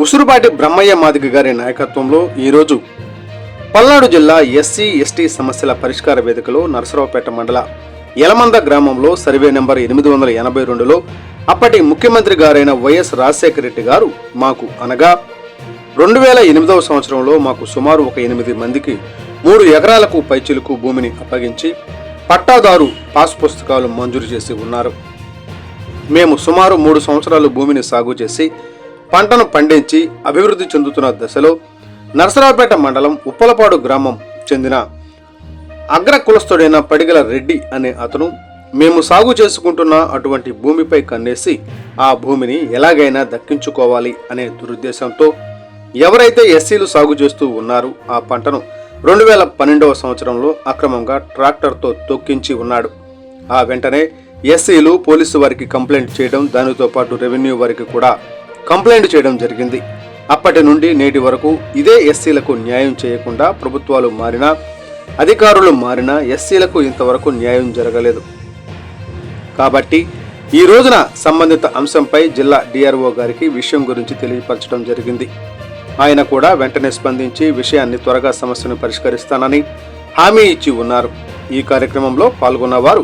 ఉసురుపాటి బ్రహ్మయ్య మాదిగ గారి నాయకత్వంలో ఈరోజు పల్నాడు జిల్లా ఎస్సీ ఎస్టీ సమస్యల పరిష్కార వేదికలో నరసరావుపేట మండల యలమంద గ్రామంలో సర్వే నెంబర్ 882లో అప్పటి ముఖ్యమంత్రి గారైన వైఎస్ రాజశేఖర రెడ్డి గారు మాకు అనగా 2008వ సంవత్సరంలో మాకు సుమారు ఒక 8 మందికి 3 ఎకరాలకు పైచిలుకు భూమిని అప్పగించి పట్టాదారు పాస్ పుస్తకాలు మంజూరు చేసి ఉన్నారు. మేము సుమారు 3 సంవత్సరాలు భూమిని సాగు చేసి పంటను పండించి అభివృద్ధి చెందుతున్న దశలో నరసరావుపేట మండలం ఉప్పలపాడు గ్రామం చెందిన అగ్ర కులస్తుడైన పడిగల రెడ్డి అనే అతను మేము సాగు చేసుకుంటున్న అటువంటి భూమిపై కన్నేసి ఆ భూమిని ఎలాగైనా దక్కించుకోవాలి అనే దురుద్దేశంతో ఎవరైతే ఎస్సీలు సాగు చేస్తూ ఉన్నారో ఆ పంటను 2012వ సంవత్సరంలో అక్రమంగా ట్రాక్టర్తో తొక్కించి ఉన్నాడు. ఆ వెంటనే ఎస్సీలు పోలీసు వారికి కంప్లైంట్ చేయడం, దానితో పాటు రెవెన్యూ వారికి కూడా కంప్లైంట్ చేయడం జరిగింది. అప్పటి నుండి నేటి వరకు ఇదే ఎస్సీలకు న్యాయం చేయకుండా ప్రభుత్వాలు మారినా అధికారులు మారినా ఎస్సీలకు ఇంతవరకు న్యాయం జరగలేదు. కాబట్టి ఈ రోజున సంబంధిత అంశంపై జిల్లా డిఆర్ఓ గారికి విషయం గురించి తెలియపరచడం జరిగింది. ఆయన కూడా వెంటనే స్పందించి విషయాన్ని త్వరగా సమస్యను పరిష్కరిస్తానని హామీ ఇచ్చి ఉన్నారు. ఈ కార్యక్రమంలో పాల్గొన్న వారు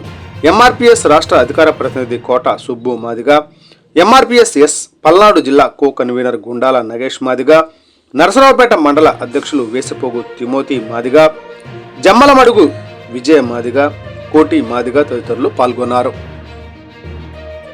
ఎంఆర్పీఎస్ రాష్ట్ర అధికార ప్రతినిధి కోట సుబ్బు మాదిగ, ఎంఆర్పీఎస్ ఎస్ పల్నాడు జిల్లా కో కన్వీనర్ గుండాల నగేష్ మాదిగ, నరసరావుపేట మండల అధ్యక్షులు వేసిపోగు తిమోతి మాదిగ, జమ్మలమడుగు విజయ మాదిగ, కోటి మాదిగ తదితరులు పాల్గొన్నారు.